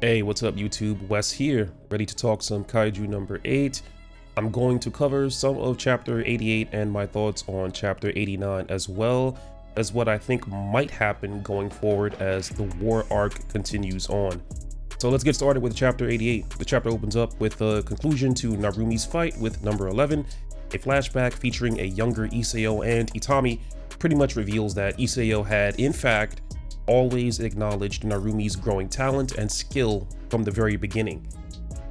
Hey, what's up YouTube? Wes here, ready to talk some Kaiju number 8. I'm going to cover some of chapter 88 and my thoughts on chapter 89 as well as what I think might happen going forward as the war arc continues on. So let's get started with chapter 88. The chapter opens up with a conclusion to Narumi's fight with number 11. A flashback featuring a younger Isao and Itami pretty much reveals that Isao had, in fact, always acknowledged Narumi's growing talent and skill from the very beginning,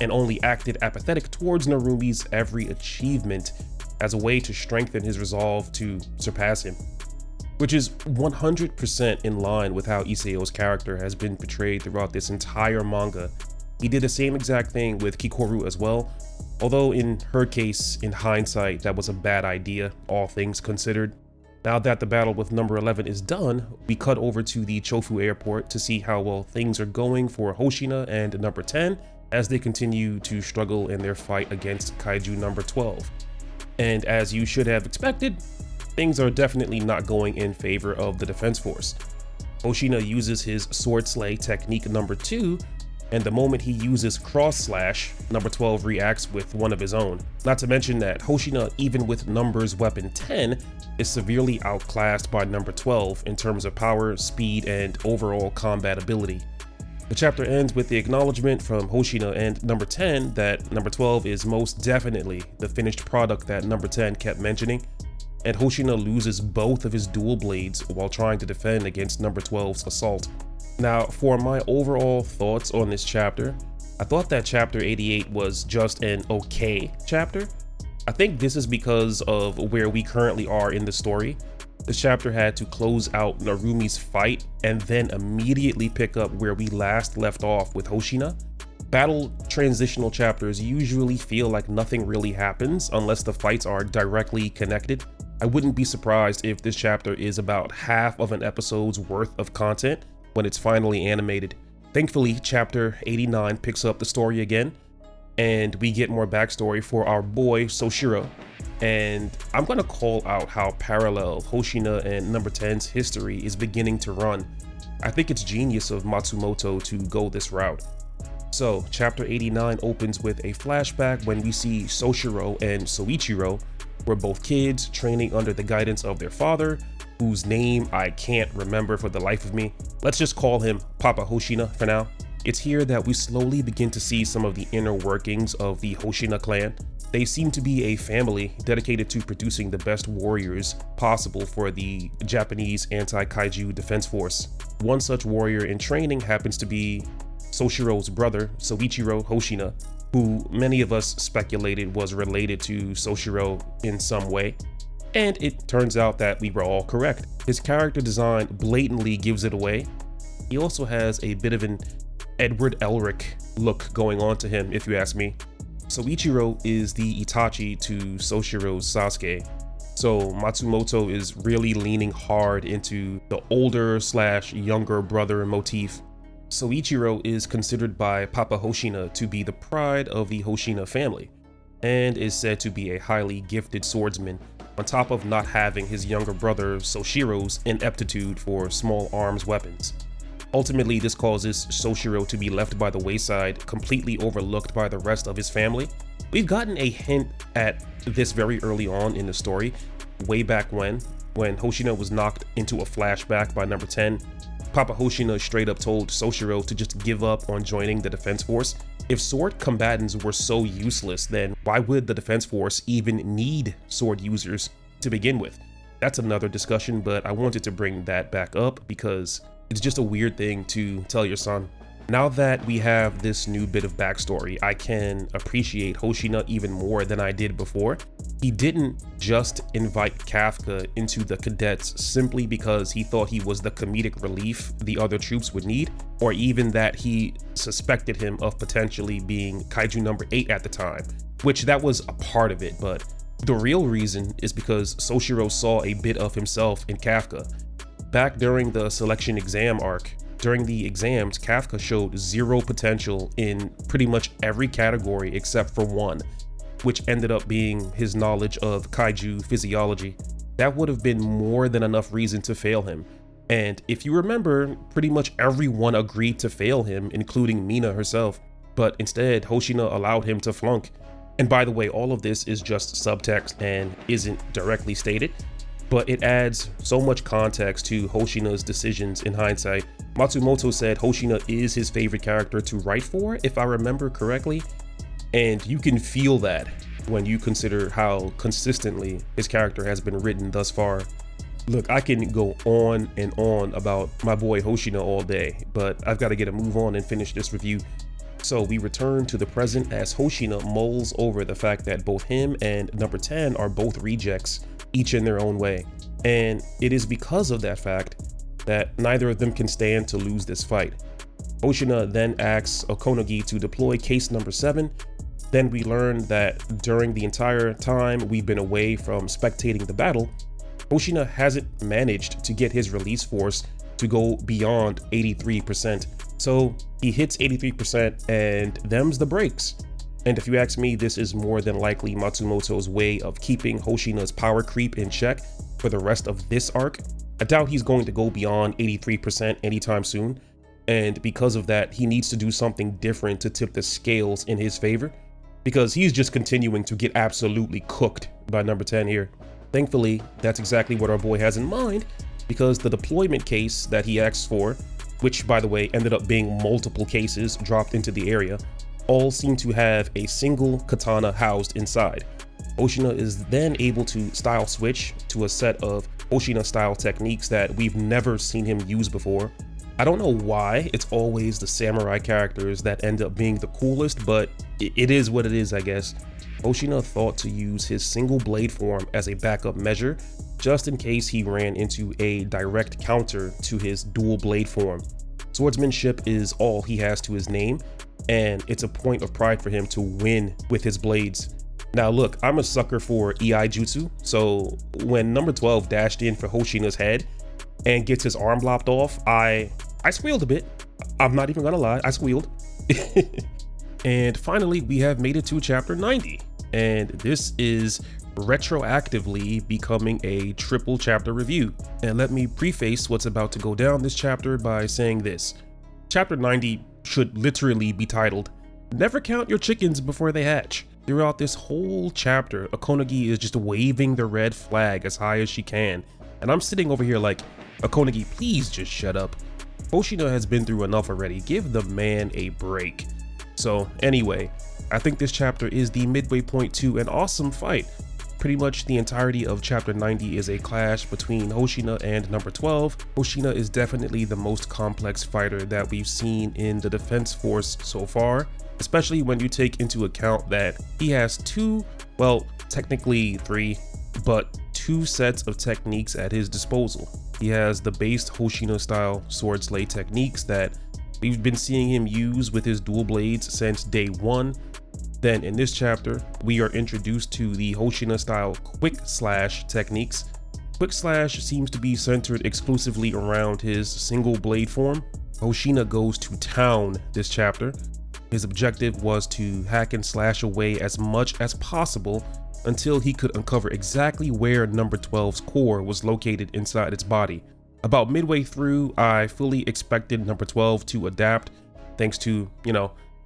and only acted apathetic towards Narumi's every achievement as a way to strengthen his resolve to surpass him, which is 100% in line with how Isao's character has been portrayed throughout this entire manga. He did the same exact thing with Kikoru as well, although in her case, in hindsight, that was a bad idea, all things considered. Now that the battle with number 11 is done, we cut over to the Chofu airport to see how well things are going for Hoshina and number 10 as they continue to struggle in their fight against Kaiju number 12. And as you should have expected, things are definitely not going in favor of the defense force. Hoshina uses his sword slay technique number 2, and the moment he uses cross slash, number 12 reacts with one of his own. Not to mention that Hoshina, even with number's weapon 10, is severely outclassed by number 12 in terms of power, speed, and overall combat ability. The chapter ends with the acknowledgement from Hoshina and number 10 that number 12 is most definitely the finished product that number 10 kept mentioning, and Hoshina loses both of his dual blades while trying to defend against number 12's assault. Now, for my overall thoughts on this chapter, I thought that chapter 88 was just an okay chapter. I think this is because of where we currently are in the story. This chapter had to close out Narumi's fight and then immediately pick up where we last left off with Hoshina. Battle transitional chapters usually feel like nothing really happens unless the fights are directly connected. I wouldn't be surprised if this chapter is about half of an episode's worth of content when it's finally animated. Thankfully, chapter 89 picks up the story again, and we get more backstory for our boy Soshiro. And I'm gonna call out how parallel Hoshina and number 10's history is beginning to run. I think it's genius of Matsumoto to go this route. So chapter 89 opens with a flashback when we see Soshiro and Soichiro were both kids training under the guidance of their father, whose name I can't remember for the life of me. Let's just call him Papa Hoshina for now. It's here that we slowly begin to see some of the inner workings of the Hoshina clan. They seem to be a family dedicated to producing the best warriors possible for the Japanese anti-kaiju defense force. One such warrior in training happens to be Soshiro's brother, Soichiro Hoshina, who many of us speculated was related to Soshiro in some way. And it turns out that we were all correct. His character design blatantly gives it away. He also has a bit of an Edward Elric look going on to him, if you ask me. Soichiro is the Itachi to Soshiro's Sasuke. So Matsumoto is really leaning hard into the older / younger brother motif. Soichiro is considered by Papa Hoshina to be the pride of the Hoshina family, and is said to be a highly gifted swordsman, on top of not having his younger brother Soshiro's ineptitude for small arms weapons. Ultimately, this causes Soshiro to be left by the wayside, completely overlooked by the rest of his family. We've gotten a hint at this very early on in the story, way back when Hoshina was knocked into a flashback by number 10. Papa Hoshina straight up told Soshiro to just give up on joining the defense force. If sword combatants were so useless, then why would the defense force even need sword users to begin with? That's another discussion, but I wanted to bring that back up because it's just a weird thing to tell your son. Now that we have this new bit of backstory, I can appreciate Hoshina even more than I did before. He didn't just invite Kafka into the cadets simply because he thought he was the comedic relief the other troops would need, or even that he suspected him of potentially being Kaiju number 8 at the time, which that was a part of it, but the real reason is because Soshiro saw a bit of himself in Kafka. Back during the selection exam arc, during the exams, Kafka showed zero potential in pretty much every category except for one, which ended up being his knowledge of kaiju physiology. That would have been more than enough reason to fail him. And if you remember, pretty much everyone agreed to fail him, including Mina herself, but instead Hoshina allowed him to flunk. And by the way, all of this is just subtext and isn't directly stated, but it adds so much context to Hoshina's decisions in hindsight. Matsumoto said Hoshina is his favorite character to write for, if I remember correctly, and you can feel that when you consider how consistently his character has been written thus far. Look, I can go on and on about my boy Hoshina all day, but I've got to get a move on and finish this review. So we return to the present as Hoshina mulls over the fact that both him and number 10 are both rejects, each in their own way. And it is because of that fact that neither of them can stand to lose this fight. Hoshina then asks Okonogi to deploy case number 7. Then we learn that during the entire time we've been away from spectating the battle, Hoshina hasn't managed to get his release force to go beyond 83%. So he hits 83% and them's the breaks. And if you ask me, this is more than likely Matsumoto's way of keeping Hoshina's power creep in check for the rest of this arc. I doubt he's going to go beyond 83% anytime soon. And because of that, he needs to do something different to tip the scales in his favor, because he's just continuing to get absolutely cooked by number 10 here. Thankfully, that's exactly what our boy has in mind, because the deployment case that he asked for, which by the way ended up being multiple cases dropped into the area, all seem to have a single katana housed inside. Hoshina is then able to style switch to a set of Hoshina style techniques that we've never seen him use before. I don't know why it's always the samurai characters that end up being the coolest, but it is what it is, I guess. Hoshina thought to use his single blade form as a backup measure, just in case he ran into a direct counter to his dual blade form. Swordsmanship is all he has to his name, and it's a point of pride for him to win with his blades. Now look, I'm a sucker for EI jutsu, so when number 12 dashed in for Hoshina's head and gets his arm lopped off, I squealed a bit. I'm not even gonna lie, I squealed. And finally, we have made it to chapter 90, and this is retroactively becoming a triple chapter review. And let me preface what's about to go down this chapter by saying this. Chapter 90 should literally be titled, "Never Count Your Chickens Before They Hatch." Throughout this whole chapter, Okonogi is just waving the red flag as high as she can. And I'm sitting over here like, Okonogi, please just shut up. Hoshina has been through enough already. Give the man a break. So anyway, I think this chapter is the midway point to an awesome fight. Pretty much the entirety of chapter 90 is a clash between Hoshina and number 12. Hoshina is definitely the most complex fighter that we've seen in the defense force so far, especially when you take into account that he has two, well, technically three, but two sets of techniques at his disposal. He has the base Hoshina style sword slay techniques that we've been seeing him use with his dual blades since day 1. Then in this chapter, we are introduced to the Hoshina style quick slash techniques. Quick slash seems to be centered exclusively around his single blade form. Hoshina goes to town this chapter. His objective was to hack and slash away as much as possible until he could uncover exactly where number 12's core was located inside its body. About midway through, I fully expected number 12 to adapt thanks to,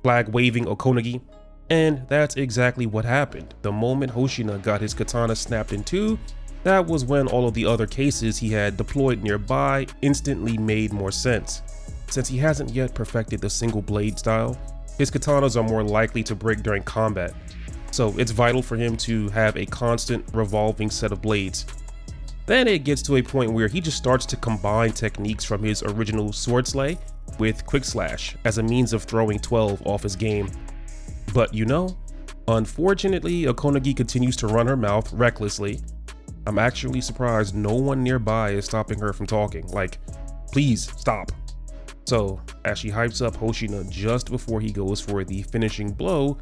flag waving Okonogi. And that's exactly what happened. The moment Hoshina got his katana snapped in two, that was when all of the other cases he had deployed nearby instantly made more sense. Since he hasn't yet perfected the single blade style, his katanas are more likely to break during combat. So it's vital for him to have a constant revolving set of blades. Then it gets to a point where he just starts to combine techniques from his original sword slay with quick slash as a means of throwing 12 off his game. But unfortunately, Okonogi continues to run her mouth recklessly. I'm actually surprised no one nearby is stopping her from talking. Like, please stop. So as she hypes up Hoshina just before he goes for the finishing blow,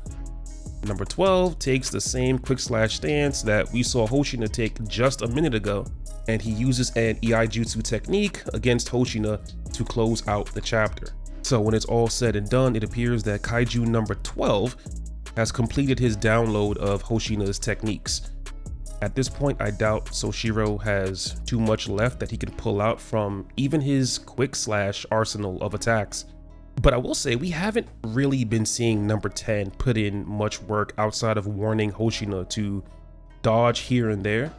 number 12 takes the same quick slash stance that we saw Hoshina take just a minute ago, and he uses an EI jutsu technique against Hoshina to close out the chapter. So when it's all said and done, it appears that Kaiju number 12 has completed his download of Hoshina's techniques. At this point, I doubt Soshiro has too much left that he can pull out from even his quick slash arsenal of attacks. But I will say we haven't really been seeing number 10 put in much work outside of warning Hoshina to dodge here and there.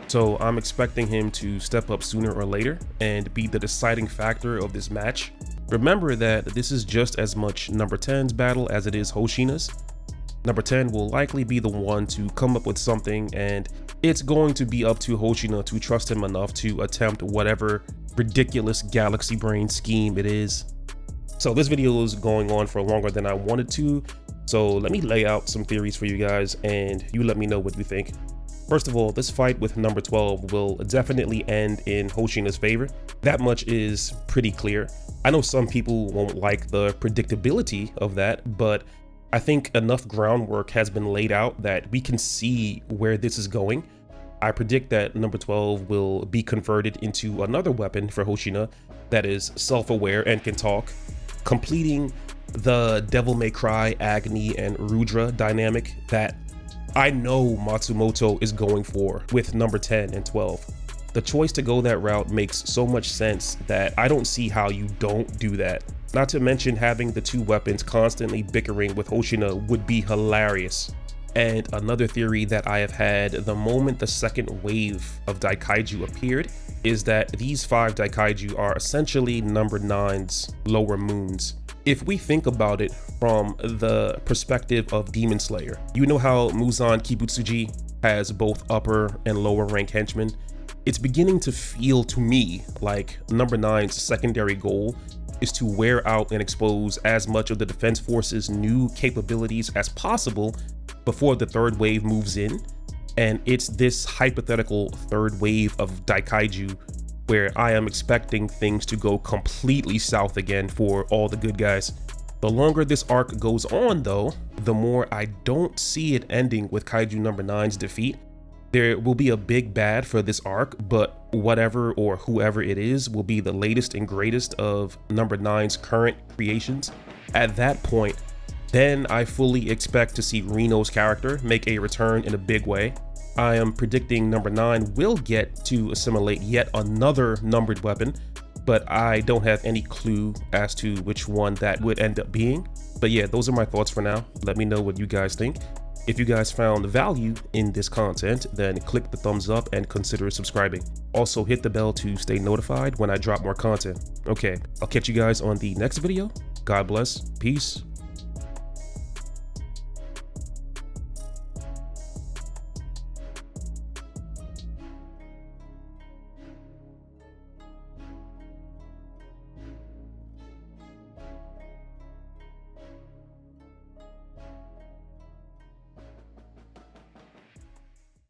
So I'm expecting him to step up sooner or later and be the deciding factor of this match. Remember that this is just as much number 10's battle as it is Hoshina's. Number 10 will likely be the one to come up with something, and it's going to be up to Hoshina to trust him enough to attempt whatever ridiculous galaxy brain scheme it is. So this video is going on for longer than I wanted to, so let me lay out some theories for you guys and you let me know what you think. First of all, this fight with number 12 will definitely end in Hoshina's favor. That much is pretty clear. I know some people won't like the predictability of that, but I think enough groundwork has been laid out that we can see where this is going. I predict that number 12 will be converted into another weapon for Hoshina that is self-aware and can talk, completing the Devil May Cry, Agni, and Rudra dynamic that I know Matsumoto is going for with number 10 and 12. The choice to go that route makes so much sense that I don't see how you don't do that. Not to mention having the two weapons constantly bickering with Hoshina would be hilarious. And another theory that I have had the moment the second wave of Daikaiju appeared is that these 5 Daikaiju are essentially number 9's lower moons. If we think about it from the perspective of Demon Slayer, you know how Muzan Kibutsuji has both upper and lower rank henchmen? It's beginning to feel to me like number 9's secondary goal is to wear out and expose as much of the Defense Force's new capabilities as possible before the third wave moves in. And it's this hypothetical third wave of Daikaiju where I am expecting things to go completely south again for all the good guys. The longer this arc goes on though, the more I don't see it ending with Kaiju number 9's defeat. There will be a big bad for this arc, but whatever or whoever it is will be the latest and greatest of number 9's current creations. At that point, then I fully expect to see Reno's character make a return in a big way. I am predicting number 9 will get to assimilate yet another numbered weapon, but I don't have any clue as to which one that would end up being. But yeah, those are my thoughts for now. Let me know what you guys think. If you guys found value in this content, then click the thumbs up and consider subscribing. Also hit the bell to stay notified when I drop more content. Okay, I'll catch you guys on the next video. God bless, peace,